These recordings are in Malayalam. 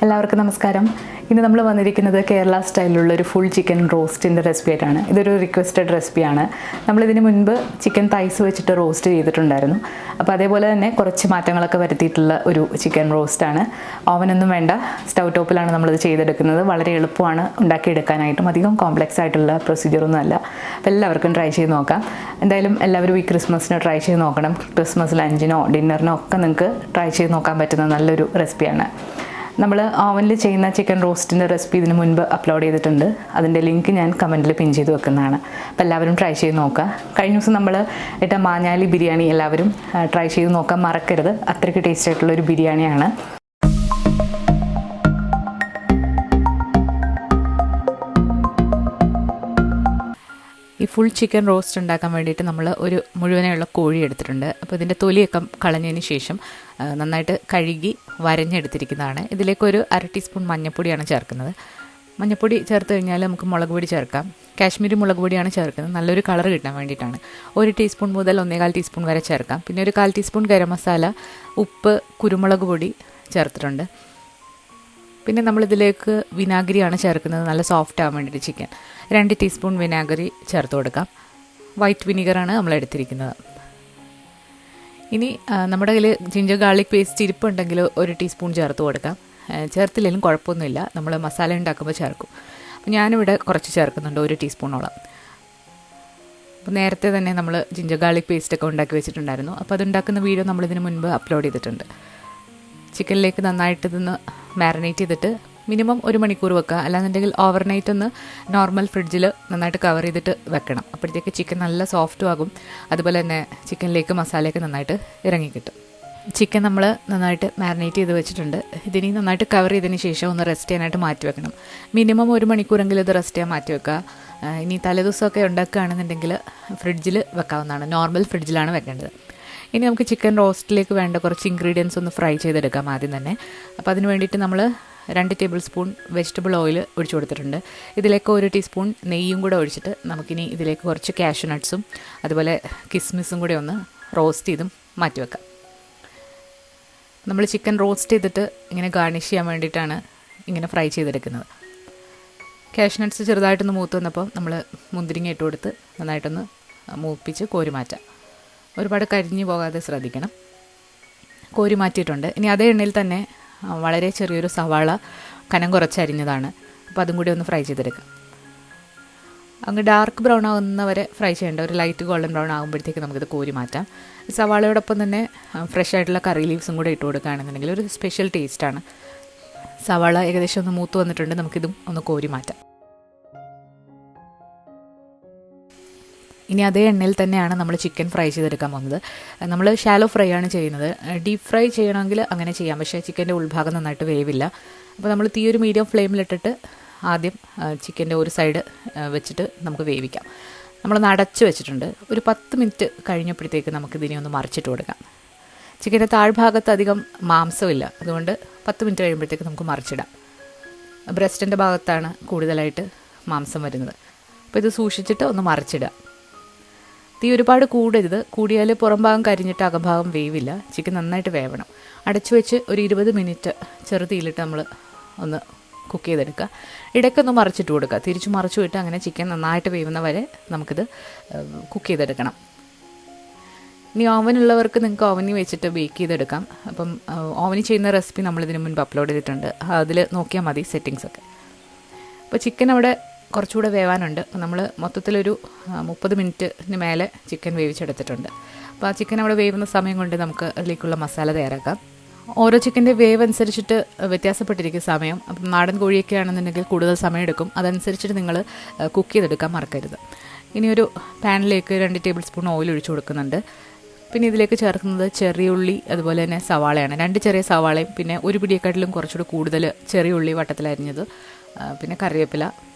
എല്ലാവർക്കും നമസ്കാരം. ഇന്ന് നമ്മൾ വന്നിരിക്കുന്നത് കേരള സ്റ്റൈലിലുള്ള ഒരു ഫുൾ ചിക്കൻ റോസ്റ്റിൻ്റെ റെസിപ്പി ആയിട്ടാണ്. ഇതൊരു റിക്വസ്റ്റഡ് റെസിപ്പിയാണ്. നമ്മളിതിന് മുൻപ് ചിക്കൻ തൈസ് വെച്ചിട്ട് റോസ്റ്റ് ചെയ്തിട്ടുണ്ടായിരുന്നു. അപ്പോൾ അതേപോലെ തന്നെ കുറച്ച് മാറ്റങ്ങളൊക്കെ വരുത്തിയിട്ടുള്ള ഒരു ചിക്കൻ റോസ്റ്റാണ്. ഓവനൊന്നും വേണ്ട, സ്റ്റൗ ടോപ്പിലാണ് നമ്മളിത് ചെയ്തെടുക്കുന്നത്. വളരെ എളുപ്പമാണ് ഉണ്ടാക്കിയെടുക്കാനായിട്ടും, അധികം കോംപ്ലക്സ് ആയിട്ടുള്ള പ്രൊസീജിയറൊന്നും അല്ല. അപ്പോൾ എല്ലാവർക്കും ട്രൈ ചെയ്ത് നോക്കാം. എന്തായാലും എല്ലാവരും ഈ ക്രിസ്മസിന് ട്രൈ ചെയ്ത് നോക്കണം. ക്രിസ്മസ് ലഞ്ചിനോ ഡിന്നറിനോ ഒക്കെ നിങ്ങൾക്ക് ട്രൈ ചെയ്ത് നോക്കാൻ പറ്റുന്ന നല്ലൊരു റെസിപ്പിയാണ്. നമ്മൾ ഓവനിൽ ചെയ്യുന്ന ചിക്കൻ റോസ്റ്റിൻ്റെ റെസിപ്പി ഇതിന് മുൻപ് അപ്ലോഡ് ചെയ്തിട്ടുണ്ട്. അതിൻ്റെ ലിങ്ക് ഞാൻ കമൻറ്റിൽ പിൻ ചെയ്ത് വെക്കുന്നതാണ്. അപ്പോൾ എല്ലാവരും ട്രൈ ചെയ്ത് നോക്കുക. കഴിഞ്ഞ ദിവസം നമ്മൾ ഇട്ട മാഞ്ഞാലി ബിരിയാണി എല്ലാവരും ട്രൈ ചെയ്ത് നോക്കാൻ മറക്കരുത്. അത്രയ്ക്ക് ടേസ്റ്റ് ആയിട്ടുള്ളൊരു ബിരിയാണിയാണ്. ഈ ഫുൾ ചിക്കൻ റോസ്റ്റ് ഉണ്ടാക്കാൻ വേണ്ടിയിട്ട് നമ്മൾ ഒരു മുഴുവനുള്ള കോഴി എടുത്തിട്ടുണ്ട്. അപ്പോൾ ഇതിൻ്റെ തൊലിയൊക്കെ കളഞ്ഞതിന് ശേഷം നന്നായിട്ട് കഴുകി വരഞ്ഞെടുത്തിരിക്കുന്നതാണ്. ഇതിലേക്കൊരു 1/2 ടീസ്പൂൺ മഞ്ഞൾപ്പൊടിയാണ് ചേർക്കുന്നത്. മഞ്ഞൾപ്പൊടി ചേർത്ത് കഴിഞ്ഞാൽ നമുക്ക് മുളക് പൊടി ചേർക്കാം. കാശ്മീരി മുളക് പൊടിയാണ് ചേർക്കുന്നത്, നല്ലൊരു കളർ കിട്ടാൻ വേണ്ടിയിട്ടാണ്. 1 ടീസ്പൂൺ മുതൽ 1.25 ടീസ്പൂൺ വരെ ചേർക്കാം. പിന്നെ ഒരു 1/4 ടീസ്പൂൺ ഗരം മസാല, ഉപ്പ്, കുരുമുളക് പൊടി ചേർത്തിട്ടുണ്ട്. പിന്നെ നമ്മളിതിലേക്ക് വിനാഗിരിയാണ് ചേർക്കുന്നത്, നല്ല സോഫ്റ്റ് ആകാൻ വേണ്ടിയിട്ട് ചിക്കൻ. 2 ടീസ്പൂൺ വിനാഗിരി ചേർത്ത് കൊടുക്കാം. വൈറ്റ് വിനീഗറാണ് നമ്മൾ എടുത്തിരിക്കുന്നത്. ഇനി നമ്മുടെ കയ്യിൽ ജിഞ്ചർ ഗാർലിക് പേസ്റ്റ് ഇരിപ്പുണ്ടെങ്കിൽ 1 ടീസ്പൂൺ ചേർത്ത് കൊടുക്കാം. ചേർത്തില്ലെങ്കിലും കുഴപ്പമൊന്നുമില്ല, നമ്മൾ മസാല ഉണ്ടാക്കുമ്പോൾ ചേർക്കും. അപ്പോൾ ഞാനിവിടെ കുറച്ച് ചേർക്കുന്നുണ്ട്, 1 ടീസ്പൂണോളം. അപ്പോൾ നേരത്തെ തന്നെ നമ്മൾ ജിഞ്ചർ ഗാർലിക് പേസ്റ്റൊക്കെ ഉണ്ടാക്കി വെച്ചിട്ടുണ്ടായിരുന്നു. അപ്പോൾ അതുണ്ടാക്കുന്ന വീഡിയോ നമ്മളിതിന് മുൻപ് അപ്ലോഡ് ചെയ്തിട്ടുണ്ട്. ചിക്കനിലേക്ക് നന്നായിട്ട് ഇതൊന്ന് മാരിനേറ്റ് ചെയ്തിട്ട് മിനിമം 1 മണിക്കൂർ വെക്കുക. അല്ലാന്നുണ്ടെങ്കിൽ ഓവർനൈറ്റ് ഒന്ന് നോർമൽ ഫ്രിഡ്ജിൽ നന്നായിട്ട് കവർ ചെയ്തിട്ട് വെക്കണം. അപ്പോഴത്തേക്ക് ചിക്കൻ നല്ല സോഫ്റ്റും ആകും. അതുപോലെ തന്നെ ചിക്കനിലേക്ക് മസാലയൊക്കെ നന്നായിട്ട് ഇറങ്ങിക്കിട്ടും. ചിക്കൻ നമ്മൾ നന്നായിട്ട് മാരിനേറ്റ് ചെയ്ത് വെച്ചിട്ടുണ്ട്. ഇതിനി നന്നായിട്ട് കവർ ചെയ്തതിന് ശേഷം ഒന്ന് റെസ്റ്റ് ചെയ്യാനായിട്ട് മാറ്റി വെക്കണം. മിനിമം 1 മണിക്കൂറെങ്കിലും ഇത് റെസ്റ്റ് ചെയ്യാൻ മാറ്റി വെക്കുക. ഇനി തലേദിവസമൊക്കെ ഉണ്ടാക്കുകയാണെന്നുണ്ടെങ്കിൽ ഫ്രിഡ്ജിൽ വെക്കാവുന്നതാണ്. നോർമൽ ഫ്രിഡ്ജിലാണ് വെക്കേണ്ടത്. ഇനി നമുക്ക് ചിക്കൻ റോസ്റ്റിലേക്ക് വേണ്ട കുറച്ച് ഇൻഗ്രീഡിയൻസ് ഒന്ന് ഫ്രൈ ചെയ്തെടുക്കാം ആദ്യം തന്നെ. അപ്പോൾ അതിന് വേണ്ടിയിട്ട് നമ്മൾ 2 ടേബിൾ സ്പൂൺ വെജിറ്റബിൾ ഓയിൽ ഒഴിച്ചു കൊടുത്തിട്ടുണ്ട്. ഇതിലേക്ക് 1 ടീസ്പൂൺ നെയ്യും കൂടെ ഒഴിച്ചിട്ട് നമുക്കിനി ഇതിലേക്ക് കുറച്ച് കാഷ്യൂ നട്ട്സും അതുപോലെ കിസ്മിസും കൂടെ ഒന്ന് റോസ്റ്റ് ചെയ്തും മാറ്റി വെക്കാം. നമ്മൾ ചിക്കൻ റോസ്റ്റ് ചെയ്തിട്ട് ഇങ്ങനെ ഗാർണിഷ് ചെയ്യാൻ വേണ്ടിയിട്ടാണ് ഇങ്ങനെ ഫ്രൈ ചെയ്തെടുക്കുന്നത്. കാഷ്യൂ നട്ട്സ് ചെറുതായിട്ടൊന്ന് മൂത്ത് വന്നപ്പോൾ നമ്മൾ മുന്തിരിങ്ങ ഇട്ട് കൊടുത്ത് നന്നായിട്ടൊന്ന് മൂപ്പിച്ച് കോരി മാറ്റാം. ഒരുപാട് കരിഞ്ഞു പോകാതെ ശ്രദ്ധിക്കണം. കോരി മാറ്റിയിട്ടുണ്ട്. ഇനി അതേ എണ്ണയിൽ തന്നെ വളരെ ചെറിയൊരു സവാള കനം കുറച്ചരിഞ്ഞതാണ്. അപ്പോൾ അതും കൂടി ഒന്ന് ഫ്രൈ ചെയ്തെടുക്കാം. അങ്ങ് ഡാർക്ക് ബ്രൗൺ ആകുന്നവരെ ഫ്രൈ ചെയ്യേണ്ട. ഒരു ലൈറ്റ് ഗോൾഡൻ ബ്രൗൺ ആകുമ്പോഴത്തേക്ക് നമുക്കിത് കോരി മാറ്റാം. സവാളയോടൊപ്പം തന്നെ ഫ്രഷ് ആയിട്ടുള്ള കറി ലീവ്സും കൂടെ ഇട്ട് കൊടുക്കുകയാണെന്നുണ്ടെങ്കിൽ ഒരു സ്പെഷ്യൽ ടേസ്റ്റാണ്. സവാള ഏകദേശം ഒന്ന് മൂത്ത് വന്നിട്ടുണ്ട്. നമുക്കിതും ഒന്ന് കോരി മാറ്റാം. ഇനി അതേ എണ്ണയിൽ തന്നെയാണ് നമ്മൾ ചിക്കൻ ഫ്രൈ ചെയ്തെടുക്കാൻ പോകുന്നത്. നമ്മൾ ഷാലോ ഫ്രൈ ആണ് ചെയ്യുന്നത്. ഡീപ്പ് ഫ്രൈ ചെയ്യണമെങ്കിൽ അങ്ങനെ ചെയ്യാം, പക്ഷേ ചിക്കൻ്റെ ഉൾഭാഗം നന്നായിട്ട് വേവില്ല. അപ്പോൾ നമ്മൾ തീ ഒരു മീഡിയം ഫ്ലെയിമിലിട്ടിട്ട് ആദ്യം ചിക്കൻ്റെ ഒരു സൈഡ് വെച്ചിട്ട് നമുക്ക് വേവിക്കാം. നമ്മളൊന്ന് അടച്ച് വെച്ചിട്ടുണ്ട്. ഒരു 10 മിനിറ്റ് കഴിഞ്ഞപ്പോഴത്തേക്ക് നമുക്കിതിനെ ഒന്ന് മറിച്ചിട്ട് കൊടുക്കാം. ചിക്കൻ്റെ താഴ്ഭാഗത്ത് അധികം മാംസമില്ല, അതുകൊണ്ട് 10 മിനിറ്റ് കഴിയുമ്പോഴത്തേക്ക് നമുക്ക് മറിച്ചിടാം. ബ്രസ്റ്റിൻ്റെ ഭാഗത്താണ് കൂടുതലായിട്ട് മാംസം വരുന്നത്. അപ്പോൾ ഇത് സൂക്ഷിച്ചിട്ട് ഒന്ന് മറിച്ചിടുക. തീ ഒരുപാട് കൂടരുത്, കൂടിയാൽ പുറം ഭാഗം കരിഞ്ഞിട്ട് അകഭാഗം വേവില്ല. ചിക്കൻ നന്നായിട്ട് വേവണം. അടച്ചു വെച്ച് ഒരു 20 മിനിറ്റ് ചെറുതീയിലിട്ട് നമ്മൾ ഒന്ന് കുക്ക് ചെയ്തെടുക്കുക. ഇടയ്ക്കൊന്ന് മറിച്ചിട്ട് കൊടുക്കുക. തിരിച്ചു മറിച്ചു വിട്ട് അങ്ങനെ ചിക്കൻ നന്നായിട്ട് വേവുന്ന വരെ നമുക്കിത് കുക്ക് ചെയ്തെടുക്കണം. ഇനി ഓവനുള്ളവർക്ക് നിങ്ങൾക്ക് ഓവനിൽ വെച്ചിട്ട് ബേക്ക് ചെയ്തെടുക്കാം. അപ്പം ഓവനിൽ ചെയ്യുന്ന റെസിപ്പി നമ്മളിതിന് മുൻപ് അപ്ലോഡ് ചെയ്തിട്ടുണ്ട്. അതിൽ നോക്കിയാൽ മതി സെറ്റിങ്സൊക്കെ. അപ്പോൾ ചിക്കൻ അവിടെ കുറച്ചുകൂടെ വേവാനുണ്ട്. നമ്മൾ മൊത്തത്തിലൊരു 30 മിനിറ്റിന് മേലെ ചിക്കൻ വേവിച്ചെടുത്തിട്ടുണ്ട്. അപ്പോൾ ആ ചിക്കൻ അവിടെ വേവുന്ന സമയം കൊണ്ട് നമുക്ക് അതിലേക്കുള്ള മസാല തയ്യാറാക്കാം. ഓരോ ചിക്കൻ്റെ വേവ് അനുസരിച്ചിട്ട് വ്യത്യാസപ്പെട്ടിരിക്കും സമയം. അപ്പം നാടൻ കോഴിയൊക്കെ ആണെന്നുണ്ടെങ്കിൽ കൂടുതൽ സമയം എടുക്കും. അതനുസരിച്ചിട്ട് നിങ്ങൾ കുക്ക് ചെയ്തെടുക്കാൻ മറക്കരുത്. ഇനി ഒരു പാനിലേക്ക് 2 ടേബിൾ സ്പൂൺ ഓയിൽ ഒഴിച്ചു കൊടുക്കുന്നുണ്ട്. പിന്നെ ഇതിലേക്ക് ചേർക്കുന്നത് ചെറിയ ഉള്ളി അതുപോലെ തന്നെ സവാളയാണ്. 2 ചെറിയ സവാളയും പിന്നെ ഒരു പിടിയെക്കാട്ടിലും കുറച്ചുകൂടി കൂടുതൽ ചെറിയ ഉള്ളി വട്ടത്തിലരിഞ്ഞത്, പിന്നെ കറിവേപ്പില,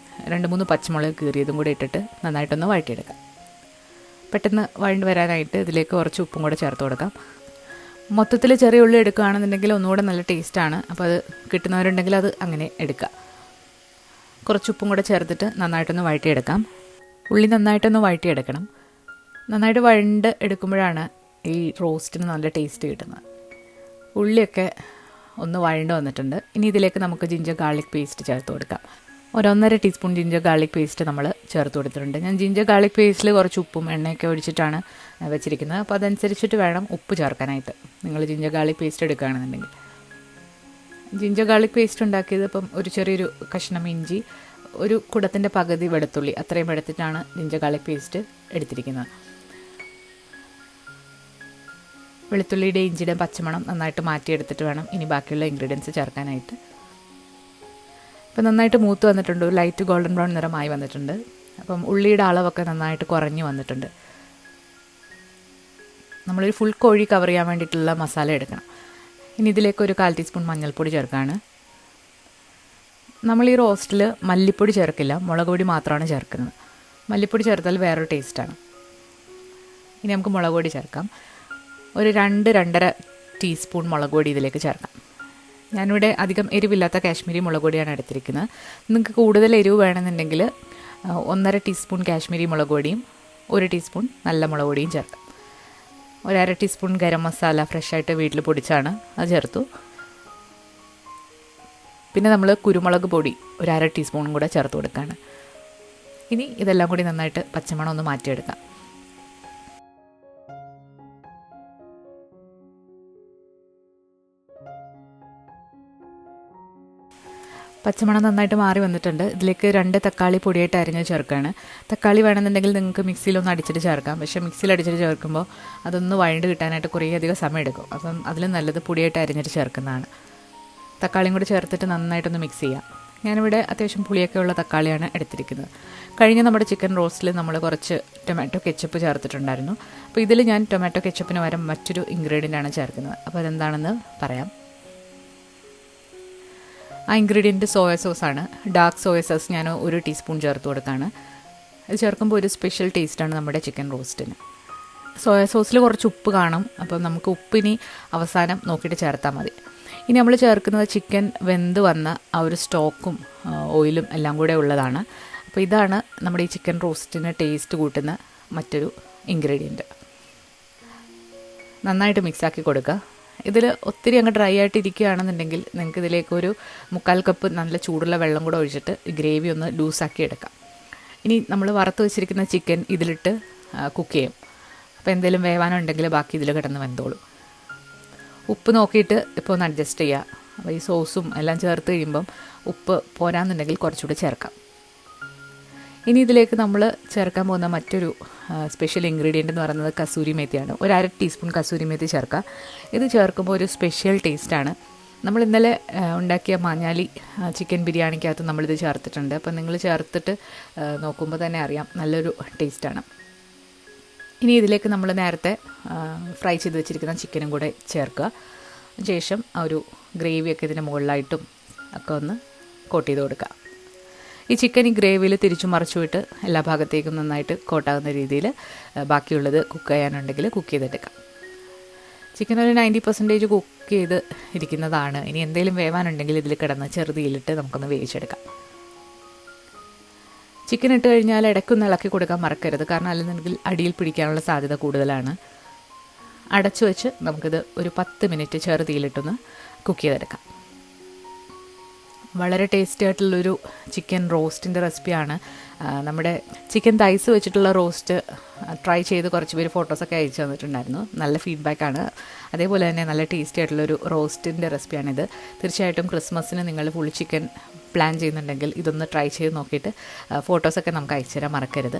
2-3 പച്ചമുളക് കീറിയതും കൂടി ഇട്ടിട്ട് നന്നായിട്ടൊന്ന് വഴറ്റിയെടുക്കാം. പെട്ടെന്ന് വഴണ്ട് വരാനായിട്ട് ഇതിലേക്ക് കുറച്ച് ഉപ്പും കൂടെ ചേർത്ത് കൊടുക്കാം. മൊത്തത്തിൽ ചെറിയ ഉള്ളി എടുക്കുകയാണെന്നുണ്ടെങ്കിൽ ഒന്നുകൂടെ നല്ല ടേസ്റ്റാണ്. അപ്പോൾ അത് കിട്ടുന്നവരുണ്ടെങ്കിൽ അത് അങ്ങനെ എടുക്കുക. കുറച്ച് ഉപ്പും കൂടെ ചേർത്തിട്ട് നന്നായിട്ടൊന്ന് വഴറ്റിയെടുക്കാം. ഉള്ളി നന്നായിട്ടൊന്ന് വഴറ്റിയെടുക്കണം. നന്നായിട്ട് വഴണ്ട് എടുക്കുമ്പോഴാണ് ഈ റോസ്റ്റിന് നല്ല ടേസ്റ്റ് കിട്ടുന്നത്. ഉള്ളിയൊക്കെ ഒന്ന് വഴണ്ട് വന്നിട്ടുണ്ട്. ഇനി ഇതിലേക്ക് നമുക്ക് ജിഞ്ചർ ഗാർലിക് പേസ്റ്റ് ചേർത്ത് കൊടുക്കാം. 1.5 ടീസ്പൂൺ ജിഞ്ചർ ഗാർലിക് പേസ്റ്റ് നമ്മൾ ചേർത്ത് കൊടുത്തിട്ടുണ്ട്. ഞാൻ ജിഞ്ചർ ഗാർലിക് പേസ്റ്റിൽ കുറച്ച് ഉപ്പും എണ്ണയൊക്കെ ഒഴിച്ചിട്ടാണ് വെച്ചിരിക്കുന്നത്. അപ്പോൾ അതനുസരിച്ചിട്ട് വേണം ഉപ്പ് ചേർക്കാനായിട്ട് നിങ്ങൾ ജിഞ്ചർ ഗാർലിക് പേസ്റ്റ് എടുക്കുകയാണെന്നുണ്ടെങ്കിൽ. ജിഞ്ചർ ഗാർലിക് പേസ്റ്റ് ഉണ്ടാക്കിയത് ഇപ്പം ഒരു ചെറിയൊരു കഷ്ണം ഇഞ്ചി, ഒരു കുടത്തിൻ്റെ പകുതി വെളുത്തുള്ളി, അത്രയും എടുത്തിട്ടാണ് ജിഞ്ചർ ഗാർലിക് പേസ്റ്റ് എടുത്തിരിക്കുന്നത്. വെളുത്തുള്ളിയുടെ ഇഞ്ചിയുടെ പച്ചമണം നന്നായിട്ട് മാറ്റിയെടുത്തിട്ട് വേണം ഇനി ബാക്കിയുള്ള ഇൻഗ്രീഡിയൻസ് ചേർക്കാനായിട്ട്. ഇപ്പം നന്നായിട്ട് മൂത്ത് വന്നിട്ടുണ്ട്, ഒരു ലൈറ്റ് ഗോൾഡൻ ബ്രൗൺ നിറമായി വന്നിട്ടുണ്ട്. അപ്പം ഉള്ളിയുടെ അളവൊക്കെ നന്നായിട്ട് കുറഞ്ഞു വന്നിട്ടുണ്ട്. നമ്മളൊരു ഫുൾ കോഴി കവർ ചെയ്യാൻ വേണ്ടിയിട്ടുള്ള മസാല എടുക്കണം. ഇനി ഇതിലേക്ക് ഒരു 1/4 ടീസ്പൂൺ മഞ്ഞൾപ്പൊടി ചേർക്കുകയാണ്. നമ്മൾ ഈ റോസ്റ്റിൽ മല്ലിപ്പൊടി ചേർക്കില്ല, മുളക് പൊടി മാത്രമാണ് ചേർക്കുന്നത്. മല്ലിപ്പൊടി ചേർത്താൽ വേറൊരു ടേസ്റ്റാണ്. ഇനി നമുക്ക് മുളക് പൊടി ചേർക്കാം. ഒരു 2-2.5 ടീസ്പൂൺ മുളക് പൊടി ഇതിലേക്ക് ചേർക്കാം. ഞാനിവിടെ അധികം എരിവില്ലാത്ത കാശ്മീരി മുളക് പൊടിയാണ് എടുത്തിരിക്കുന്നത്. നിങ്ങൾക്ക് കൂടുതൽ എരിവ് വേണമെന്നുണ്ടെങ്കിൽ 1.5 ടീസ്പൂൺ കാശ്മീരി മുളക് പൊടിയും 1 ടീസ്പൂൺ നല്ല മുളക് പൊടിയും ചേർക്കാം. 1/2 ടീസ്പൂൺ ഗരം മസാല ഫ്രഷായിട്ട് വീട്ടിൽ പൊടിച്ചാണ്, അത് ചേർത്തു. പിന്നെ നമ്മൾ കുരുമുളക് പൊടി 1/2 ടീസ്പൂണും കൂടെ ചേർത്ത് കൊടുക്കുകയാണ്. ഇനി ഇതെല്ലാം കൂടി നന്നായിട്ട് പച്ചമണം ഒന്ന് മാറ്റിയെടുക്കാം. പച്ചമണം നന്നായിട്ട് മാറി വന്നിട്ടുണ്ട്. ഇതിലേക്ക് 2 തക്കാളി പൊടിയായിട്ട് അരിഞ്ഞ് ചേർക്കുകയാണ്. തക്കാളി വേണമെന്നുണ്ടെങ്കിൽ നിങ്ങൾക്ക് മിക്സിയിലൊന്ന് അടിച്ചിട്ട് ചേർക്കാം. പക്ഷേ മിക്സിയിൽ അടിച്ചിട്ട് ചേർക്കുമ്പോൾ അതൊന്ന് വഴണ്ട് കിട്ടാനായിട്ട് കുറേ അധികം സമയം എടുക്കും. അപ്പം അതിൽ നല്ലത് പൊടിയായിട്ട് അരിഞ്ഞിട്ട് ചേർക്കുന്നതാണ്. തക്കാളിയും കൂടി ചേർത്തിട്ട് നന്നായിട്ടൊന്ന് മിക്സ് ചെയ്യാം. ഞാനിവിടെ അത്യാവശ്യം പുളിയൊക്കെ ഉള്ള തക്കാളിയാണ് എടുത്തിരിക്കുന്നത്. കഴിഞ്ഞ നമ്മുടെ ചിക്കൻ റോസ്റ്റിൽ നമ്മൾ കുറച്ച് ടൊമാറ്റോ കെച്ചപ്പ് ചേർത്തിട്ടുണ്ടായിരുന്നു. അപ്പോൾ ഇതിൽ ഞാൻ ടൊമാറ്റോ കെച്ചപ്പിന് പകരം മറ്റൊരു ഇൻഗ്രീഡിയൻ്റാണ് ചേർക്കുന്നത്. അപ്പോൾ അതെന്താണെന്ന് പറയാം. ആ ഇൻഗ്രീഡിയൻറ്റ് സോയ സോസാണ്. ഡാർക്ക് സോയ സോസ് ഞാൻ 1 ടീസ്പൂൺ ചേർത്ത് കൊടുക്കുകയാണ്. ഇത് ചേർക്കുമ്പോൾ ഒരു സ്പെഷ്യൽ ടേസ്റ്റാണ് നമ്മുടെ ചിക്കൻ റോസ്റ്റിന്. സോയ സോസിൽ കുറച്ച് ഉപ്പ് കാണും, അപ്പം നമുക്ക് ഉപ്പിനി അവസാനം നോക്കിയിട്ട് ചേർത്താൽ മതി. ഇനി നമ്മൾ ചേർക്കുന്നത് ചിക്കൻ വെന്ത് വന്ന ആ ഒരു സ്റ്റോക്കും ഓയിലും എല്ലാം കൂടെ ഉള്ളതാണ്. അപ്പോൾ ഇതാണ് നമ്മുടെ ഈ ചിക്കൻ റോസ്റ്റിന് ടേസ്റ്റ് കൂട്ടുന്ന മറ്റൊരു ഇൻഗ്രീഡിയൻറ്റ്. നന്നായിട്ട് മിക്സാക്കി കൊടുക്കുക. ഇതിൽ ഒത്തിരി അങ്ങ് ഡ്രൈ ആയിട്ട് ഇരിക്കുകയാണെന്നുണ്ടെങ്കിൽ നിങ്ങൾക്ക് ഇതിലേക്ക് ഒരു 3/4 കപ്പ് നല്ല ചൂടുള്ള വെള്ളം കൂടെ ഒഴിച്ചിട്ട് ഗ്രേവി ഒന്ന് ലൂസാക്കി എടുക്കാം. ഇനി നമ്മൾ വറുത്ത് വെച്ചിരിക്കുന്ന ചിക്കൻ ഇതിലിട്ട് കുക്ക് ചെയ്യും. അപ്പോൾ എന്തെങ്കിലും വേവാനുണ്ടെങ്കിൽ ബാക്കി ഇതിൽ കിടന്ന് വെന്തോളും. ഉപ്പ് നോക്കിയിട്ട് ഇപ്പോൾ ഒന്ന് അഡ്ജസ്റ്റ് ചെയ്യുക. അപ്പോൾ ഈ സോസും എല്ലാം ചേർത്ത് കഴിയുമ്പം ഉപ്പ് പോരാന്നുണ്ടെങ്കിൽ കുറച്ചുകൂടി ചേർക്കാം. ഇനി ഇതിലേക്ക് നമ്മൾ ചേർക്കാൻ പോകുന്ന മറ്റൊരു സ്പെഷ്യൽ ഇൻഗ്രീഡിയൻ്റ് എന്ന് പറയുന്നത് കസൂരി മേത്തിയാണ്. 1/2 ടീസ്പൂൺ കസൂരി മേത്തി ചേർക്കുക. ഇത് ചേർക്കുമ്പോൾ ഒരു സ്പെഷ്യൽ ടേസ്റ്റാണ്. നമ്മൾ ഇന്നലെ ഉണ്ടാക്കിയ മാഞ്ഞാലി ചിക്കൻ ബിരിയാണിക്കകത്ത് നമ്മളിത് ചേർത്തിട്ടുണ്ട്. അപ്പം നിങ്ങൾ ചേർത്തിട്ട് നോക്കുമ്പോൾ തന്നെ അറിയാം, നല്ലൊരു ടേസ്റ്റാണ്. ഇനി ഇതിലേക്ക് നമ്മൾ നേരത്തെ ഫ്രൈ ചെയ്ത് വെച്ചിരിക്കുന്ന ചിക്കനും കൂടെ ചേർക്കുക. ശേഷം ആ ഒരു ഗ്രേവിയൊക്കെ ഇതിൻ്റെ മുകളിലായിട്ടും ഒക്കെ ഒന്ന് കോട്ട് ചെയ്ത് കൊടുക്കുക. ഈ ചിക്കൻ ഈ ഗ്രേവിയിൽ തിരിച്ചു മറിച്ചുവിട്ട് എല്ലാ ഭാഗത്തേക്കും നന്നായിട്ട് കോട്ടാകുന്ന രീതിയിൽ ബാക്കിയുള്ളത് കുക്ക് ചെയ്യാനുണ്ടെങ്കിൽ കുക്ക് ചെയ്തെടുക്കാം. ചിക്കൻ ഒരു 90% കുക്ക് ചെയ്ത് ഇരിക്കുന്നതാണ്. ഇനി എന്തെങ്കിലും വേവാനുണ്ടെങ്കിൽ ഇതിൽ കിടന്ന് ചെറുതീയിലിട്ട് നമുക്കൊന്ന് വേവിച്ചെടുക്കാം. ചിക്കൻ ഇട്ട് കഴിഞ്ഞാൽ ഇടയ്ക്കൊന്ന് ഇളക്കി കൊടുക്കാൻ മറക്കരുത്, കാരണം അല്ലെന്നുണ്ടെങ്കിൽ അടിയിൽ പിടിക്കാനുള്ള സാധ്യത കൂടുതലാണ്. അടച്ചു വെച്ച് നമുക്കിത് ഒരു 10 മിനിറ്റ് ചെറുതീയിലിട്ടൊന്ന് കുക്ക് ചെയ്തെടുക്കാം. വളരെ ടേസ്റ്റി ആയിട്ടുള്ളൊരു ചിക്കൻ റോസ്റ്റിൻ്റെ റെസിപ്പിയാണ്. നമ്മുടെ ചിക്കൻ തൈസ് വെച്ചിട്ടുള്ള റോസ്റ്റ് ട്രൈ ചെയ്ത് കുറച്ച് പേര് ഫോട്ടോസൊക്കെ അയച്ചു തന്നിട്ടുണ്ടായിരുന്നു. നല്ല ഫീഡ്ബാക്കാണ്. അതേപോലെ തന്നെ നല്ല ടേസ്റ്റി ആയിട്ടുള്ളൊരു റോസ്റ്റിൻ്റെ റെസിപ്പിയാണിത്. തീർച്ചയായിട്ടും ക്രിസ്മസിന് നിങ്ങൾ ഫുൾ ചിക്കൻ പ്ലാൻ ചെയ്യുന്നുണ്ടെങ്കിൽ ഇതൊന്ന് ട്രൈ ചെയ്ത് നോക്കിയിട്ട് ഫോട്ടോസൊക്കെ നമുക്ക് അയച്ചു തരാൻ മറക്കരുത്.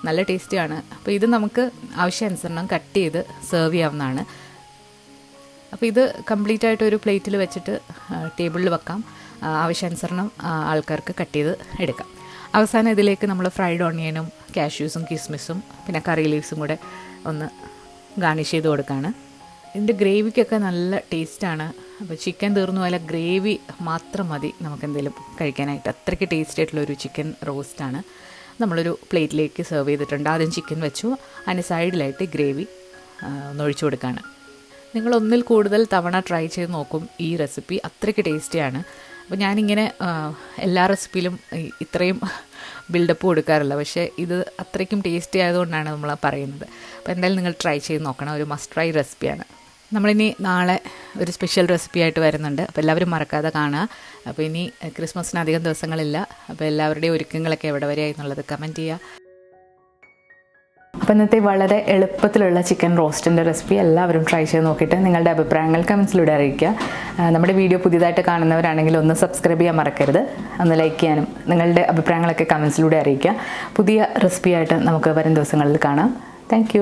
നല്ല ടേസ്റ്റിയാണ്. അപ്പോൾ ഇത് നമുക്ക് ആവശ്യാനുസരണം കട്ട് ചെയ്ത് സെർവ് ചെയ്യാവുന്നതാണ്. അപ്പോൾ ഇത് കംപ്ലീറ്റ് ആയിട്ട് ഒരു പ്ലേറ്റിൽ വെച്ചിട്ട് ടേബിളിൽ വെക്കാം. ആവശ്യാനുസരണം ആൾക്കാർക്ക് കട്ട് ചെയ്ത് എടുക്കാം. അവസാനം ഇതിലേക്ക് നമ്മൾ ഫ്രൈഡ് ഓണിയനും കാഷ്യൂസും കിസ്മിസും പിന്നെ കറി ലീവ്സും കൂടെ ഒന്ന് ഗാർണിഷ് ചെയ്ത് കൊടുക്കുകയാണ്. ഇതിൻ്റെ ഗ്രേവിക്കൊക്കെ നല്ല ടേസ്റ്റാണ്. അപ്പോൾ ചിക്കൻ തീർന്നു പോയാൽ ഗ്രേവി മാത്രം മതി നമുക്ക് എന്തെങ്കിലും കഴിക്കാനായിട്ട്. അത്രയ്ക്ക് ടേസ്റ്റി ആയിട്ടുള്ളൊരു ചിക്കൻ റോസ്റ്റാണ്. നമ്മളൊരു പ്ലേറ്റിലേക്ക് സെർവ് ചെയ്തിട്ടുണ്ട്. ആദ്യം ചിക്കൻ വെച്ചു, അതിന് സൈഡിലായിട്ട് ഗ്രേവി ഒന്നൊഴിച്ചു കൊടുക്കുകയാണ്. നിങ്ങൾ ഒന്നിൽ കൂടുതൽ തവണ ട്രൈ ചെയ്ത് നോക്കും ഈ റെസിപ്പി. അത്രയ്ക്ക് ടേസ്റ്റിയാണ്. അപ്പോൾ ഞാനിങ്ങനെ എല്ലാ റെസിപ്പിയിലും ഇത്രയും ബിൽഡപ്പ് കൊടുക്കാറില്ല, പക്ഷേ ഇത് അത്രയ്ക്കും ടേസ്റ്റി ആയതുകൊണ്ടാണ് നമ്മൾ പറയുന്നത്. അപ്പോൾ എന്തായാലും നിങ്ങൾ ട്രൈ ചെയ്ത് നോക്കണം. ഒരു മസ്റ്റ് ട്രൈ റെസിപ്പിയാണ്. നമ്മളിനി നാളെ ഒരു സ്പെഷ്യൽ റെസിപ്പി ആയിട്ട് വരുന്നുണ്ട്. അപ്പോൾ എല്ലാവരും മറക്കാതെ കാണുക. അപ്പോൾ ഇനി ക്രിസ്മസിന് അധികം ദിവസങ്ങളില്ല. അപ്പോൾ എല്ലാവരുടെയും ഒരുക്കങ്ങളൊക്കെ എവിടെ വരെയായി എന്നുള്ളത് കമൻറ്റ് ചെയ്യുക. അപ്പോൾ ഇന്നത്തെ വളരെ എളുപ്പത്തിലുള്ള ചിക്കൻ റോസ്റ്റിൻ്റെ റെസിപ്പി എല്ലാവരും ട്രൈ ചെയ്ത് നോക്കിയിട്ട് നിങ്ങളുടെ അഭിപ്രായങ്ങൾ കമൻസിലൂടെ അറിയിക്കുക. നമ്മുടെ വീഡിയോ പുതിയതായിട്ട് കാണുന്നവരാണെങ്കിൽ ഒന്ന് സബ്സ്ക്രൈബ് ചെയ്യാൻ മറക്കരുത്, ഒന്ന് ലൈക്ക് ചെയ്യാനും നിങ്ങളുടെ അഭിപ്രായങ്ങളൊക്കെ കമൻസിലൂടെ അറിയിക്കുക. പുതിയ റെസിപ്പിയായിട്ട് നമുക്ക് വരും ദിവസങ്ങളിൽ കാണാം. താങ്ക്